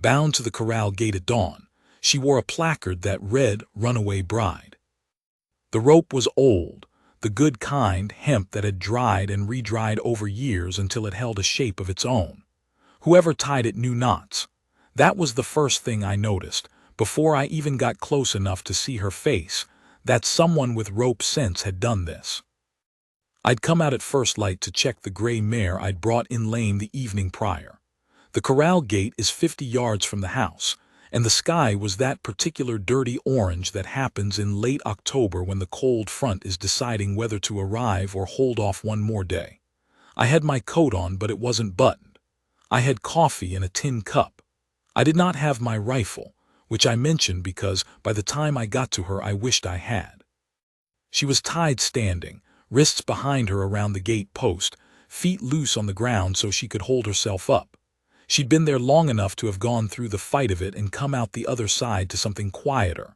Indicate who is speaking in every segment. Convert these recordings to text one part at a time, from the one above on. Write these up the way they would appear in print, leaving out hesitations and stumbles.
Speaker 1: bound to the corral gate at dawn. She wore a placard that read, "Runaway Bride." The rope was old, the good kind hemp that had dried and re-dried over years until it held a shape of its own. Whoever tied it knew knots. That was the first thing I noticed, before I even got close enough to see her face, that someone with rope sense had done this. I'd come out at first light to check the gray mare I'd brought in lame the evening prior. The corral gate is 50 yards from the house, and the sky was that particular dirty orange that happens in late October when the cold front is deciding whether to arrive or hold off one more day. I had my coat on, but it wasn't buttoned. I had coffee in a tin cup. I did not have my rifle, which I mentioned because by the time I got to her I wished I had. She was tied standing, wrists behind her around the gate post, feet loose on the ground so she could hold herself up. She'd been there long enough to have gone through the fight of it and come out the other side to something quieter.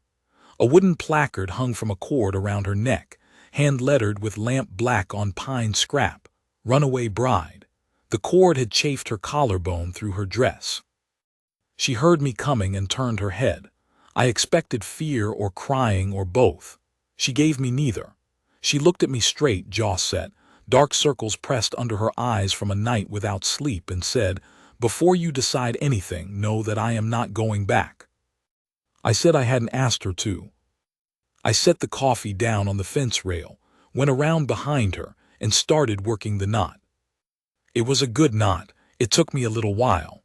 Speaker 1: A wooden placard hung from a cord around her neck, hand-lettered with lamp black on pine scrap, "Runaway Bride." The cord had chafed her collarbone through her dress. She heard me coming and turned her head. I expected fear or crying or both. She gave me neither. She looked at me straight, jaw set, dark circles pressed under her eyes from a night without sleep, and said, "Before you decide anything, know that I am not going back." I said I hadn't asked her to. I set the coffee down on the fence rail, went around behind her, and started working the knot. It was a good knot. It took me a little while.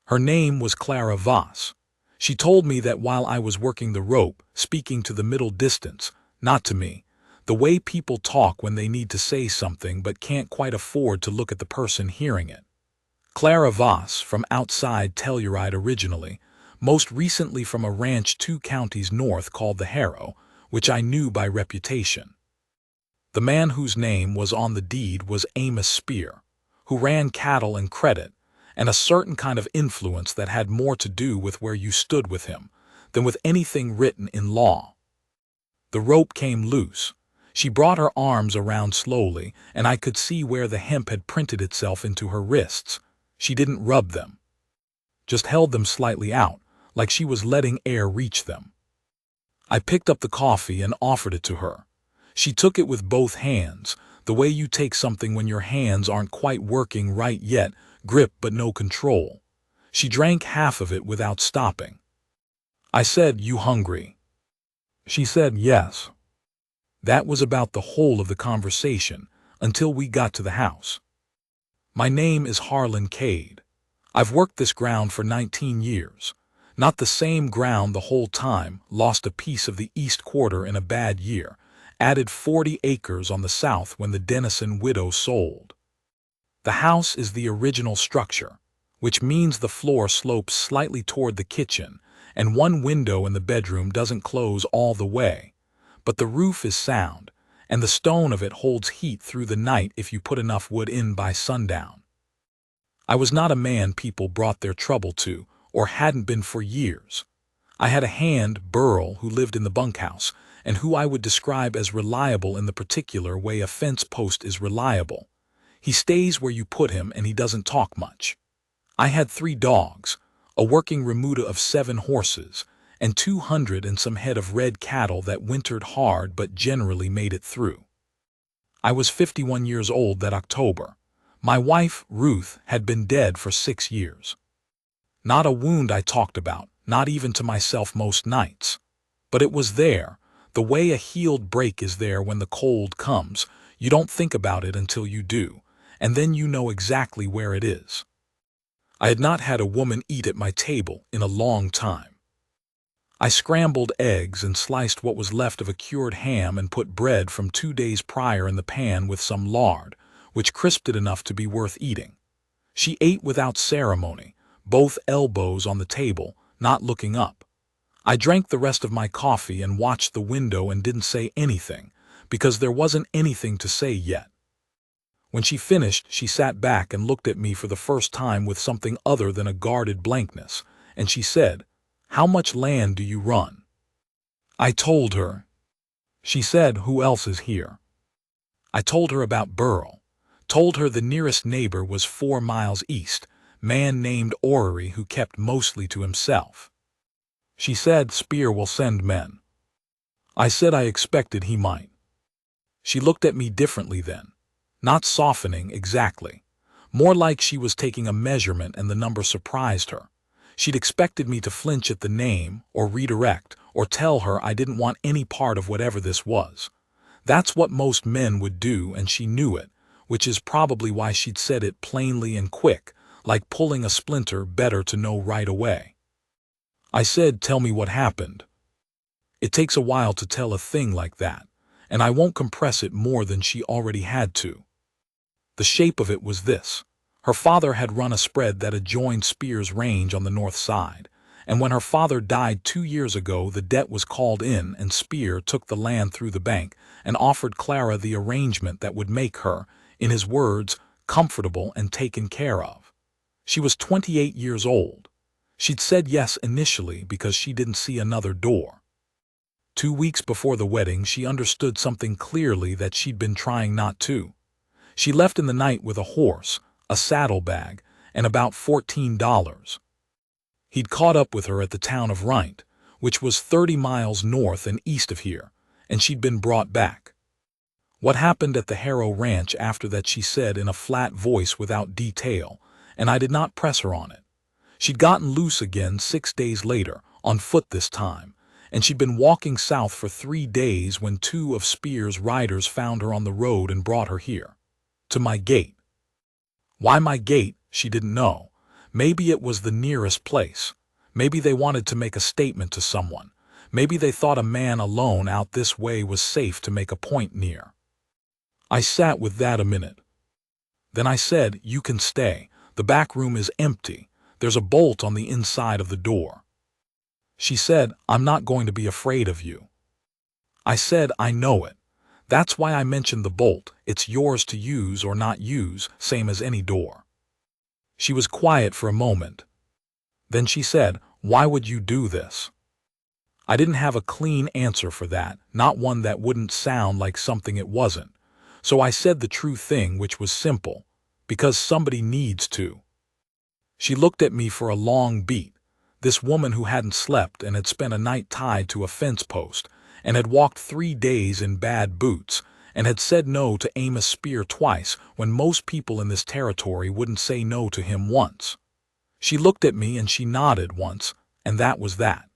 Speaker 1: Her name was Clara Voss. She told me that while I was working the rope, speaking to the middle distance, not to me, the way people talk when they need to say something but can't quite afford to look at the person hearing it. Clara Voss, from outside Telluride originally, most recently from a ranch 2 counties north called the Harrow, which I knew by reputation. The man whose name was on the deed was Amos Spear, who ran cattle and credit, and a certain kind of influence that had more to do with where you stood with him than with anything written in law. The rope came loose. She brought her arms around slowly, and I could see where the hemp had printed itself into her wrists. She didn't rub them, just held them slightly out, like she was letting air reach them. I picked up the coffee and offered it to her. She took it with both hands, the way you take something when your hands aren't quite working right yet, grip but no control. She drank half of it without stopping. I said, "You hungry?" She said yes. That was about the whole of the conversation, until we got to the house. My name is Harlan Cade. I've worked this ground for 19 years. Not the same ground the whole time, lost a piece of the east quarter in a bad year, added 40 acres on the south when the Dennison widow sold. The house is the original structure, which means the floor slopes slightly toward the kitchen, and one window in the bedroom doesn't close all the way, but the roof is sound, and the stone of it holds heat through the night if you put enough wood in by sundown. I was not a man people brought their trouble to, or hadn't been for years. I had a hand, Burl, who lived in the bunkhouse, and who I would describe as reliable in the particular way a fence post is reliable. He stays where you put him and he doesn't talk much. I had 3 dogs, a working remuda of 7 horses, and 200 and some head of red cattle that wintered hard but generally made it through. I was 51 years old that October. My wife, Ruth, had been dead for 6 years. Not a wound I talked about, not even to myself most nights. But it was there, the way a healed break is there when the cold comes. You don't think about it until you do, and then you know exactly where it is. I had not had a woman eat at my table in a long time. I scrambled eggs and sliced what was left of a cured ham and put bread from 2 days prior in the pan with some lard, which crisped it enough to be worth eating. She ate without ceremony, both elbows on the table, not looking up. I drank the rest of my coffee and watched the window and didn't say anything, because there wasn't anything to say yet. When she finished, she sat back and looked at me for the first time with something other than a guarded blankness, and she said, "How much land do you run?" I told her. She said, "Who else is here?" I told her about Burl, told her the nearest neighbor was 4 miles east, man named Orrery who kept mostly to himself. She said Spear will send men. I said I expected he might. She looked at me differently then, not softening exactly, more like she was taking a measurement and the number surprised her. She'd expected me to flinch at the name, or redirect, or tell her I didn't want any part of whatever this was. That's what most men would do, and she knew it, which is probably why she'd said it plainly and quick, like pulling a splinter, better to know right away. I said, tell me what happened. It takes a while to tell a thing like that, and I won't compress it more than she already had to. The shape of it was this. Her father had run a spread that adjoined Spear's range on the north side, and when her father died 2 years ago, the debt was called in and Spear took the land through the bank and offered Clara the arrangement that would make her, in his words, comfortable and taken care of. She was 28 years old. She'd said yes initially because she didn't see another door. 2 weeks before the wedding, she understood something clearly that she'd been trying not to. She left in the night with a horse, a saddlebag, and about $14. He'd caught up with her at the town of Rhint, which was 30 miles north and east of here, and she'd been brought back. What happened at the Harrow Ranch after that she said in a flat voice without detail, and I did not press her on it. She'd gotten loose again 6 days later, on foot this time, and she'd been walking south for 3 days when 2 of Spear's riders found her on the road and brought her here. To my gate. Why my gate, she didn't know. Maybe it was the nearest place. Maybe they wanted to make a statement to someone. Maybe they thought a man alone out this way was safe to make a point near. I sat with that a minute. Then I said, you can stay. The back room is empty. There's a bolt on the inside of the door. She said, I'm not going to be afraid of you. I said, I know it. That's why I mentioned the bolt. It's yours to use or not use, same as any door. She was quiet for a moment. Then she said, why would you do this? I didn't have a clean answer for that, not one that wouldn't sound like something it wasn't. So I said the true thing, which was simple, because somebody needs to. She looked at me for a long beat. This woman who hadn't slept and had spent a night tied to a fence post and had walked 3 days in bad boots and had said no to Amos Spear twice when most people in this territory wouldn't say no to him once. She looked at me and she nodded once, and that was that.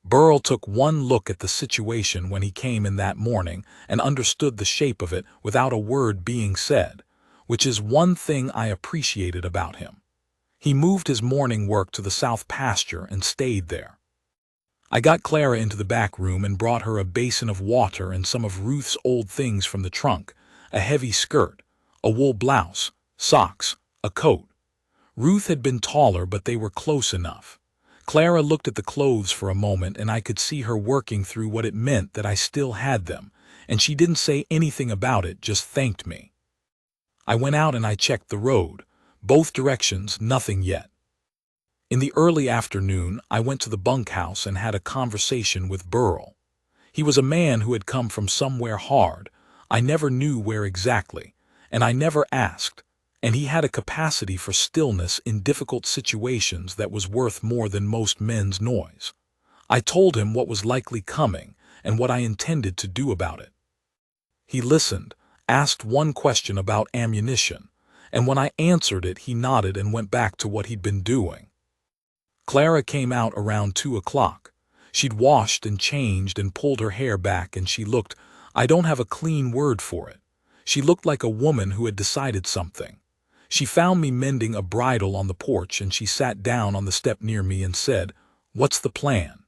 Speaker 1: Burl took one look at the situation when he came in that morning and understood the shape of it without a word being said, which is one thing I appreciated about him. He moved his morning work to the south pasture and stayed there. I got Clara into the back room and brought her a basin of water and some of Ruth's old things from the trunk, a heavy skirt, a wool blouse, socks, a coat. Ruth had been taller, but they were close enough. Clara looked at the clothes for a moment, and I could see her working through what it meant that I still had them, and she didn't say anything about it, just thanked me. I went out and I checked the road. Both directions, nothing yet. In the early afternoon, I went to the bunkhouse and had a conversation with Burl. He was a man who had come from somewhere hard. I never knew where exactly, and I never asked, and he had a capacity for stillness in difficult situations that was worth more than most men's noise. I told him what was likely coming and what I intended to do about it. He listened, asked one question about ammunition, and when I answered it, he nodded and went back to what he'd been doing. Clara came out around 2 o'clock. She'd washed and changed and pulled her hair back, and she looked, I don't have a clean word for it. She looked like a woman who had decided something. She found me mending a bridle on the porch, and she sat down on the step near me and said, What's the plan?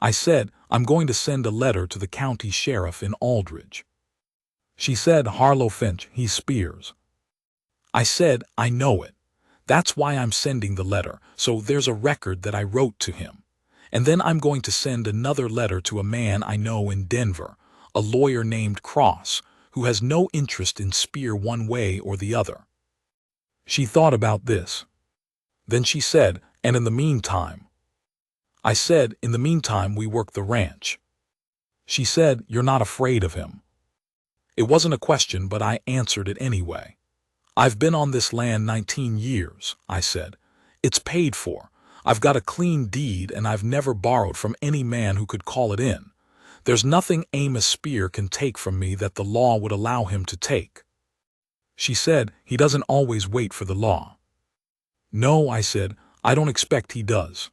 Speaker 1: I said, I'm going to send a letter to the county sheriff in Aldridge. She said, Harlow Finch, he's Spears. I said, I know it. That's why I'm sending the letter, so there's a record that I wrote to him. And then I'm going to send another letter to a man I know in Denver, a lawyer named Cross, who has no interest in Spear one way or the other. She thought about this. Then she said, and in the meantime. I said, in the meantime we work the ranch. She said, you're not afraid of him. It wasn't a question, but I answered it anyway. "I've been on this land 19 years, I said. "It's paid for. I've got a clean deed and I've never borrowed from any man who could call it in. There's nothing Amos Spear can take from me that the law would allow him to take." She said, "He doesn't always wait for the law." "No," I said, "I don't expect he does."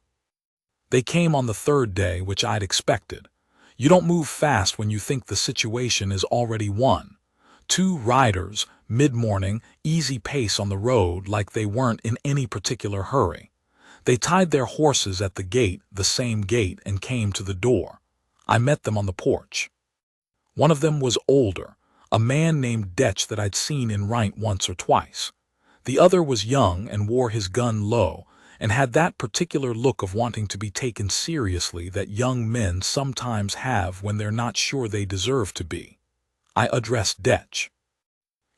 Speaker 1: They came on the third day, which I'd expected. You don't move fast when you think the situation is already won. 2 riders, mid-morning, easy pace on the road like they weren't in any particular hurry. They tied their horses at the gate, the same gate, and came to the door. I met them on the porch. One of them was older, a man named Detch that I'd seen in Rhint once or twice. The other was young and wore his gun low, and had that particular look of wanting to be taken seriously that young men sometimes have when they're not sure they deserve to be. I addressed Detch.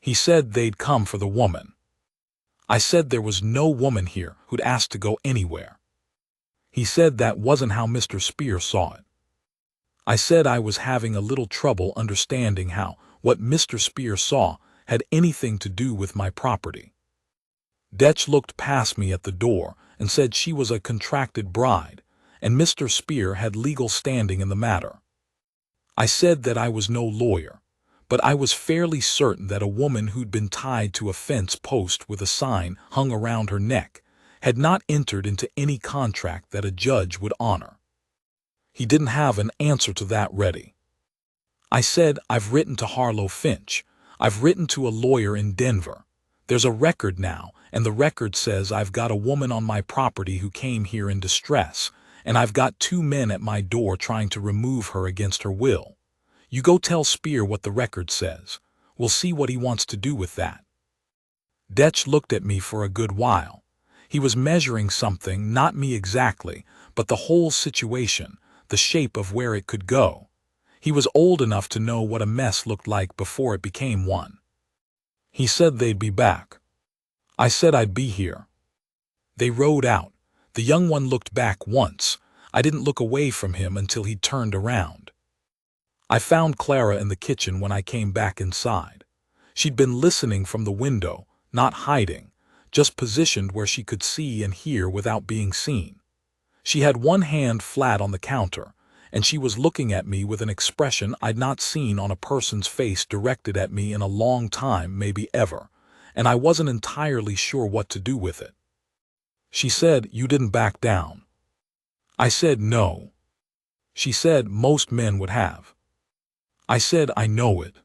Speaker 1: He said they'd come for the woman. I said there was no woman here who'd asked to go anywhere. He said that wasn't how Mr. Spear saw it. I said I was having a little trouble understanding how what Mr. Spear saw had anything to do with my property. Detch looked past me at the door and said she was a contracted bride, and Mr. Spear had legal standing in the matter. I said that I was no lawyer, but I was fairly certain that a woman who'd been tied to a fence post with a sign hung around her neck had not entered into any contract that a judge would honor. He didn't have an answer to that ready. I said, "I've written to Harlow Finch. I've written to a lawyer in Denver. There's a record now, and the record says I've got a woman on my property who came here in distress, and I've got 2 men at my door trying to remove her against her will. You go tell Spear what the record says. We'll see what he wants to do with that." Detch looked at me for a good while. He was measuring something, not me exactly, but the whole situation, the shape of where it could go. He was old enough to know what a mess looked like before it became one. He said they'd be back. I said I'd be here. They rode out. The young one looked back once. I didn't look away from him until he turned around. I found Clara in the kitchen when I came back inside. She'd been listening from the window, not hiding, just positioned where she could see and hear without being seen. She had one hand flat on the counter, and she was looking at me with an expression I'd not seen on a person's face directed at me in a long time, maybe ever, and I wasn't entirely sure what to do with it. She said, "You didn't back down." I said, "No." She said, "Most men would have." I said, "I know it."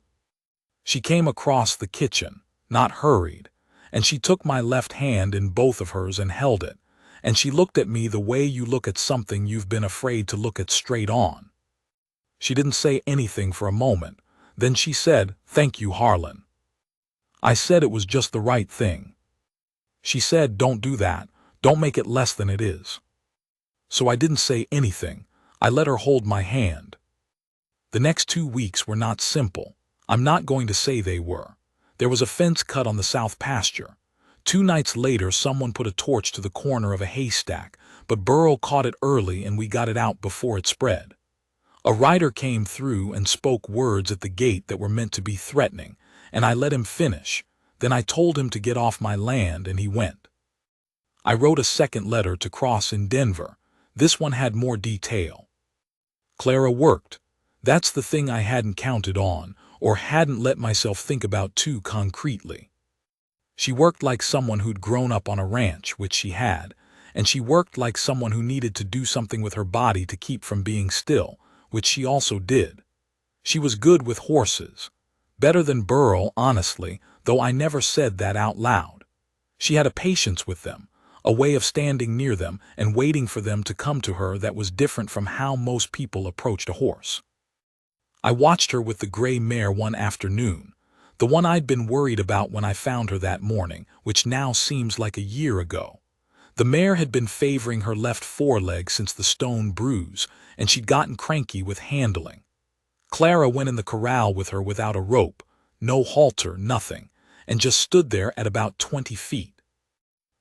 Speaker 1: She came across the kitchen, not hurried, and she took my left hand in both of hers and held it, and she looked at me the way you look at something you've been afraid to look at straight on. She didn't say anything for a moment. Then she said, "Thank you, Harlan." I said it was just the right thing. She said, "Don't do that. Don't make it less than it is." So I didn't say anything. I let her hold my hand. The next 2 weeks were not simple. I'm not going to say they were. There was a fence cut on the south pasture. 2 nights later, someone put a torch to the corner of a haystack, but Burl caught it early and we got it out before it spread. A rider came through and spoke words at the gate that were meant to be threatening, and I let him finish. Then I told him to get off my land, and he went. I wrote a second letter to Cross in Denver. This one had more detail. Clara worked. That's the thing I hadn't counted on, or hadn't let myself think about too concretely. She worked like someone who'd grown up on a ranch, which she had, and she worked like someone who needed to do something with her body to keep from being still, which she also did. She was good with horses. Better than Burl, honestly, though I never said that out loud. She had a patience with them, a way of standing near them and waiting for them to come to her that was different from how most people approached a horse. I watched her with the gray mare one afternoon, the one I'd been worried about when I found her that morning, which now seems like a year ago. The mare had been favoring her left foreleg since the stone bruise, and she'd gotten cranky with handling. Clara went in the corral with her without a rope, no halter, nothing, and just stood there at about 20 feet.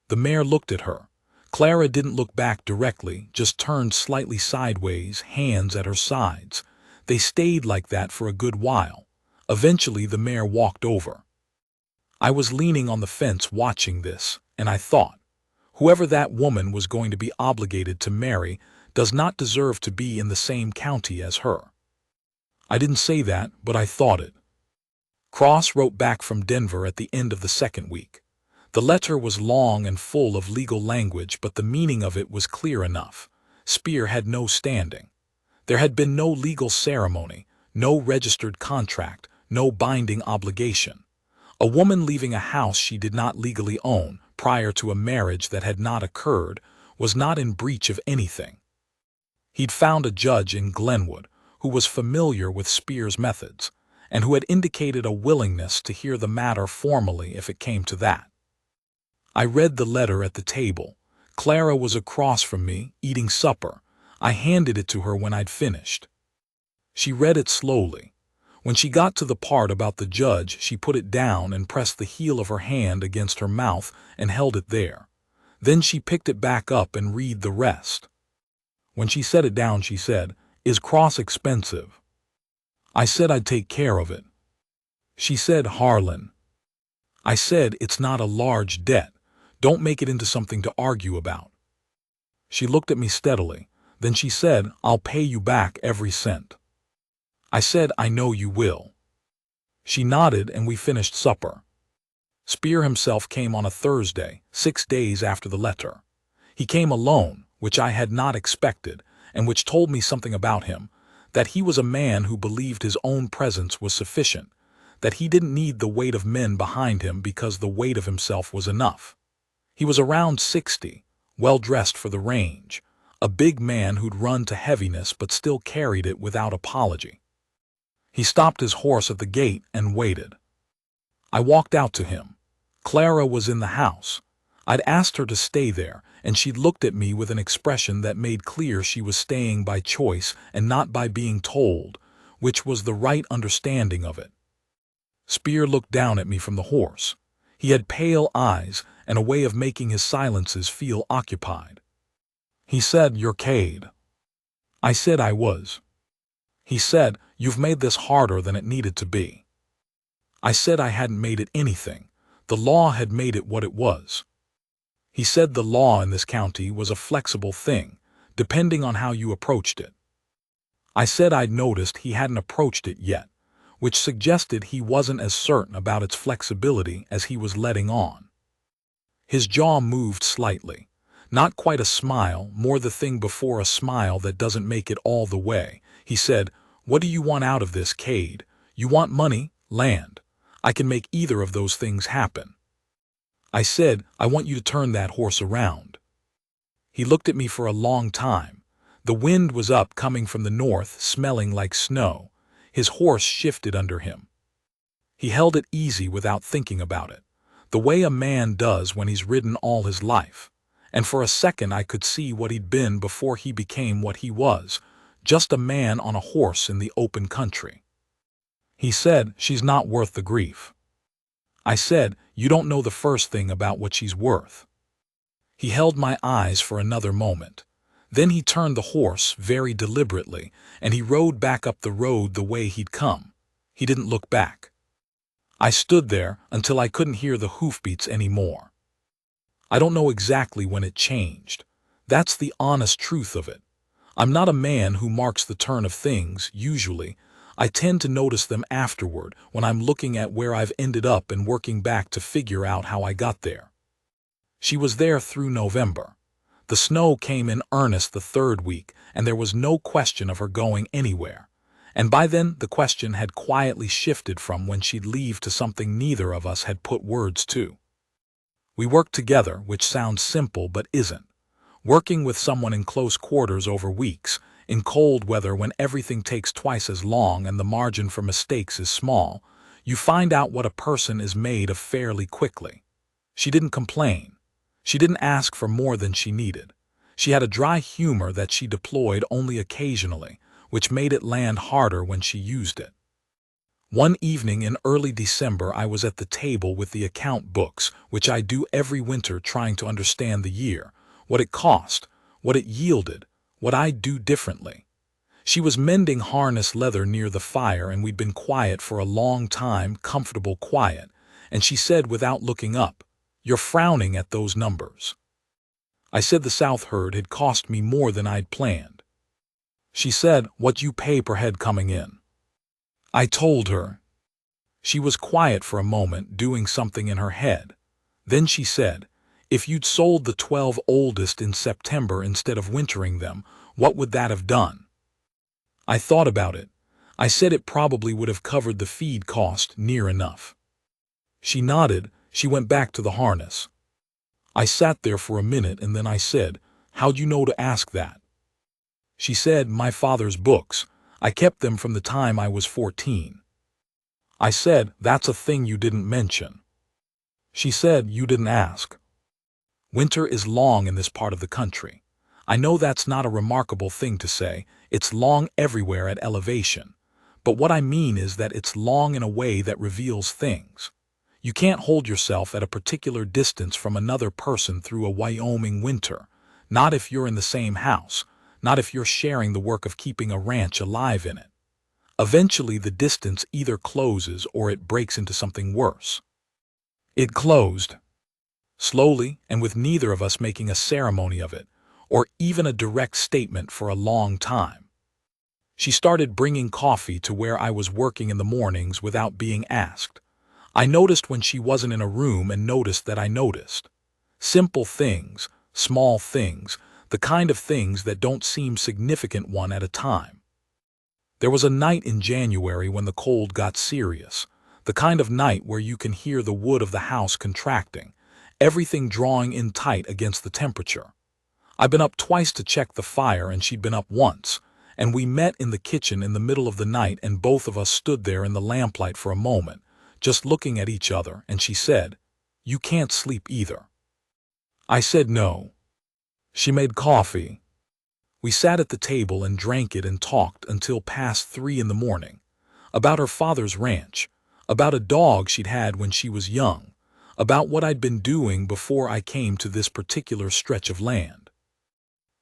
Speaker 1: The mare looked at her. Clara didn't look back directly, just turned slightly sideways, hands at her sides. They stayed like that for a good while. Eventually the mare walked over. I was leaning on the fence watching this, and I thought, whoever that woman was going to be obligated to marry does not deserve to be in the same county as her. I didn't say that, but I thought it. Cross wrote back from Denver at the end of the second week. The letter was long and full of legal language, but the meaning of it was clear enough. Spear had no standing. There had been no legal ceremony, no registered contract, no binding obligation. A woman leaving a house she did not legally own prior to a marriage that had not occurred was not in breach of anything. He'd found a judge in Glenwood who was familiar with Spear's methods and who had indicated a willingness to hear the matter formally if it came to that. I read the letter at the table. Clara was across from me, eating supper. I handed it to her when I'd finished. She read it slowly. When she got to the part about the judge, she put it down and pressed the heel of her hand against her mouth and held it there. Then she picked it back up and read the rest. When she set it down, she said, "Is Cross expensive?" I said I'd take care of it. She said, "Harlan." I said, "It's not a large debt. Don't make it into something to argue about." She looked at me steadily. Then she said, "I'll pay you back every cent." I said, "I know you will." She nodded and we finished supper. Spear himself came on a Thursday, 6 days after the letter. He came alone, which I had not expected, and which told me something about him, that he was a man who believed his own presence was sufficient, that he didn't need the weight of men behind him because the weight of himself was enough. He was around 60, well-dressed for the range, a big man who'd run to heaviness but still carried it without apology. He stopped his horse at the gate and waited. I walked out to him. Clara was in the house. I'd asked her to stay there, and she'd looked at me with an expression that made clear she was staying by choice and not by being told, which was the right understanding of it. Spear looked down at me from the horse. He had pale eyes and a way of making his silences feel occupied. He said, "You're Cade." I said I was. He said, "You've made this harder than it needed to be." I said I hadn't made it anything. The law had made it what it was. He said the law in this county was a flexible thing, depending on how you approached it. I said I'd noticed he hadn't approached it yet, which suggested he wasn't as certain about its flexibility as he was letting on. His jaw moved slightly. Not quite a smile, more the thing before a smile that doesn't make it all the way. He said, "What do you want out of this, Cade? You want money, land. I can make either of those things happen." I said, "I want you to turn that horse around." He looked at me for a long time. The wind was up, coming from the north, smelling like snow. His horse shifted under him. He held it easy without thinking about it, the way a man does when he's ridden all his life. And for a second I could see what he'd been before he became what he was, just a man on a horse in the open country. He said, "She's not worth the grief." I said, "You don't know the first thing about what she's worth." He held my eyes for another moment. Then he turned the horse very deliberately, and he rode back up the road the way he'd come. He didn't look back. I stood there until I couldn't hear the hoofbeats anymore. I don't know exactly when it changed. That's the honest truth of it. I'm not a man who marks the turn of things, usually. I tend to notice them afterward when I'm looking at where I've ended up and working back to figure out how I got there. She was there through November. The snow came in earnest the third week, and there was no question of her going anywhere. And by then the question had quietly shifted from when she'd leave to something neither of us had put words to. We worked together, which sounds simple but isn't. Working with someone in close quarters over weeks, in cold weather when everything takes twice as long and the margin for mistakes is small, you find out what a person is made of fairly quickly. She didn't complain. She didn't ask for more than she needed. She had a dry humor that she deployed only occasionally, which made it land harder when she used it. One evening in early December, I was at the table with the account books, which I do every winter, trying to understand the year, what it cost, what it yielded, what I'd do differently. She was mending harness leather near the fire, and we'd been quiet for a long time, comfortable quiet, and she said without looking up, "You're frowning at those numbers." I said the South herd had cost me more than I'd planned. She said, "What you pay per head coming in?" I told her. She was quiet for a moment, doing something in her head. Then she said, "If you'd sold the 12 oldest in September instead of wintering them, what would that have done?" I thought about it. I said it probably would have covered the feed cost near enough. She nodded. She went back to the harness. I sat there for a minute and then I said, "How'd you know to ask that?" She said, "My father's books. I kept them from the time I was 14. I said, "That's a thing you didn't mention." She said, "You didn't ask." Winter is long in this part of the country. I know that's not a remarkable thing to say. It's long everywhere at elevation. But what I mean is that it's long in a way that reveals things. You can't hold yourself at a particular distance from another person through a Wyoming winter, not if you're in the same house, not if you're sharing the work of keeping a ranch alive in it. Eventually the distance either closes or it breaks into something worse. It closed. Slowly, and with neither of us making a ceremony of it, or even a direct statement for a long time. She started bringing coffee to where I was working in the mornings without being asked. I noticed when she wasn't in a room and noticed that I noticed. Simple things, small things, the kind of things that don't seem significant one at a time. There was a night in January when the cold got serious, the kind of night where you can hear the wood of the house contracting, everything drawing in tight against the temperature. I'd been up twice to check the fire and she'd been up once, and we met in the kitchen in the middle of the night and both of us stood there in the lamplight for a moment, just looking at each other, and she said, "You can't sleep either." I said no. She made coffee. We sat at the table and drank it and talked until past 3 in the morning, about her father's ranch, about a dog she'd had when she was young, about what I'd been doing before I came to this particular stretch of land.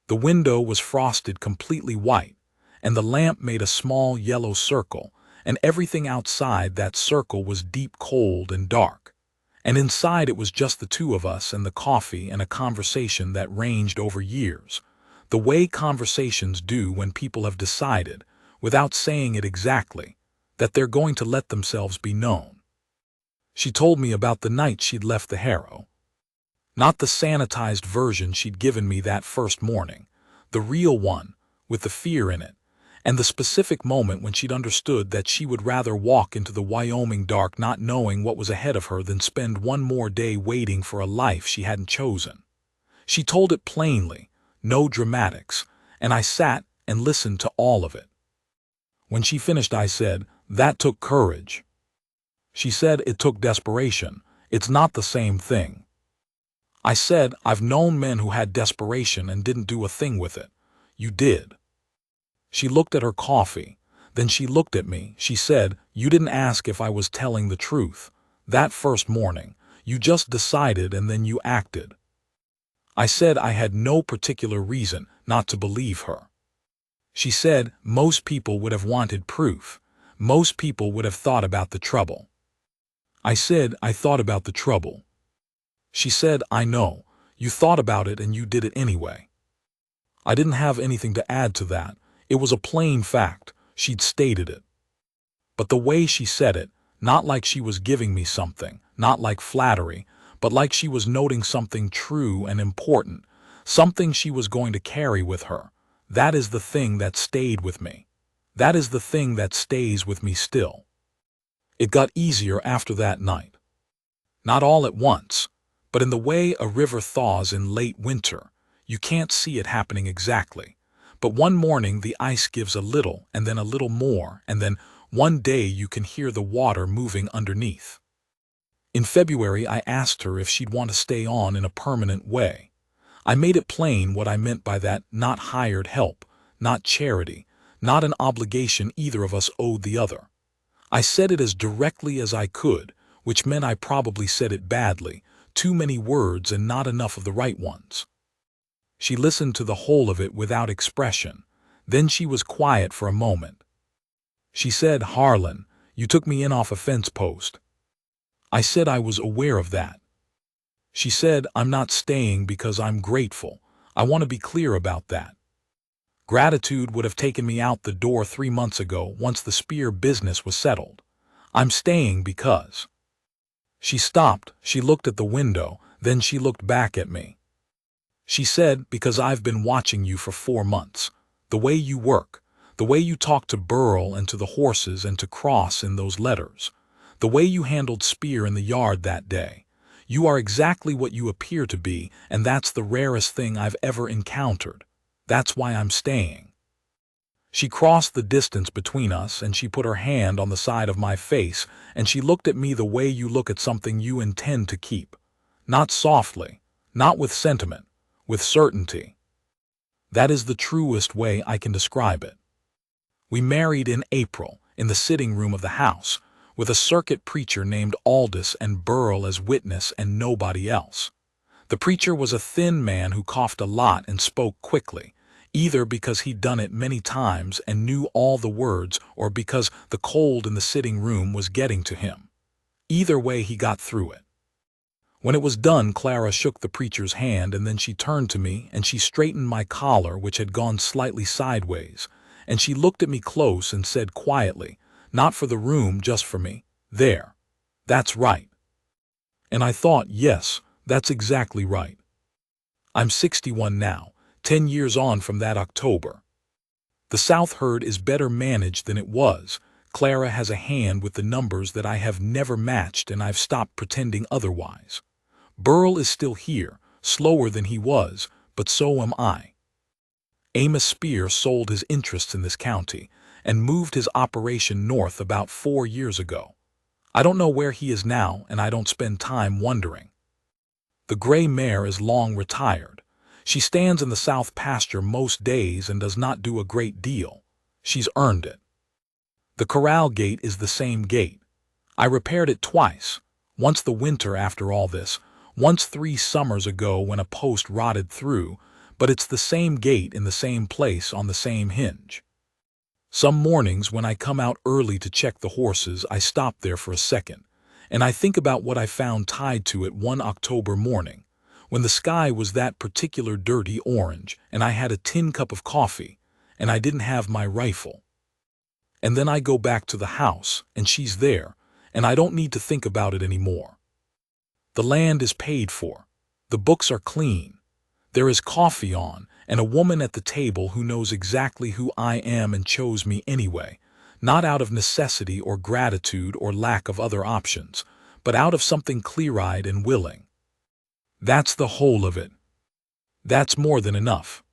Speaker 1: The window was frosted completely white, and the lamp made a small yellow circle, and everything outside that circle was deep cold and dark. And inside it was just the two of us and the coffee and a conversation that ranged over years, the way conversations do when people have decided, without saying it exactly, that they're going to let themselves be known. She told me about the night she'd left the harrow. Not the sanitized version she'd given me that first morning, the real one, with the fear in it, and the specific moment when she'd understood that she would rather walk into the Wyoming dark not knowing what was ahead of her than spend one more day waiting for a life she hadn't chosen. She told it plainly, no dramatics, and I sat and listened to all of it. When she finished, I said, "That took courage." She said, "It took desperation. It's not the same thing." I said, "I've known men who had desperation and didn't do a thing with it. You did." She looked at her coffee. Then she looked at me. She said, "You didn't ask if I was telling the truth. That first morning, you just decided and then you acted." I said I had no particular reason not to believe her. She said, "Most people would have wanted proof. Most people would have thought about the trouble." I said, "I thought about the trouble." She said, "I know. You thought about it and you did it anyway." I didn't have anything to add to that. It was a plain fact. She'd stated it. But the way she said it, not like she was giving me something, not like flattery, but like she was noting something true and important, something she was going to carry with her, that is the thing that stayed with me. That is the thing that stays with me still. It got easier after that night. Not all at once, but in the way a river thaws in late winter. You can't see it happening exactly. But one morning the ice gives a little, and then a little more, and then one day you can hear the water moving underneath. In February I asked her if she'd want to stay on in a permanent way. I made it plain what I meant by that: not hired help, not charity, not an obligation either of us owed the other. I said it as directly as I could, which meant I probably said it badly, too many words and not enough of the right ones. She listened to the whole of it without expression. Then she was quiet for a moment. She said, "Harlan, you took me in off a fence post." I said I was aware of that. She said, I'm not staying because I'm grateful. I want to be clear about that. Gratitude would have taken me out the door 3 months ago once the spear business was settled. I'm staying because. She stopped, she looked at the window, then she looked back at me. She said, because I've been watching you for 4 months. The way you work, the way you talk to Burl and to the horses and to Cross in those letters, the way you handled Spear in the yard that day. You are exactly what you appear to be, and that's the rarest thing I've ever encountered. That's why I'm staying. She crossed the distance between us, and she put her hand on the side of my face, and she looked at me the way you look at something you intend to keep. Not softly, not with sentiment, with certainty. That is the truest way I can describe it. We married in April, in the sitting room of the house, with a circuit preacher named Aldous and Burl as witness and nobody else. The preacher was a thin man who coughed a lot and spoke quickly, either because he'd done it many times and knew all the words or because the cold in the sitting room was getting to him. Either way, he got through it. When it was done, Clara shook the preacher's hand, and then she turned to me and she straightened my collar, which had gone slightly sideways, and she looked at me close and said quietly, not for the room, just for me, there. That's right. And I thought, yes, that's exactly right. I'm 61 now, 10 years on from that October. The South herd is better managed than it was. Clara has a hand with the numbers that I have never matched, and I've stopped pretending otherwise. Burl is still here, slower than he was, but so am I. Amos Spear sold his interests in this county and moved his operation north about 4 years ago. I don't know where he is now, and I don't spend time wondering. The gray mare is long retired. She stands in the south pasture most days and does not do a great deal. She's earned it. The corral gate is the same gate. I repaired it twice, once the winter after all this, once 3 summers ago when a post rotted through, but it's the same gate in the same place on the same hinge. Some mornings when I come out early to check the horses, I stop there for a second, and I think about what I found tied to it one October morning, when the sky was that particular dirty orange, and I had a tin cup of coffee, and I didn't have my rifle. And then I go back to the house, and she's there, and I don't need to think about it anymore. The land is paid for. The books are clean. There is coffee on, and a woman at the table who knows exactly who I am and chose me anyway, not out of necessity or gratitude or lack of other options, but out of something clear-eyed and willing. That's the whole of it. That's more than enough.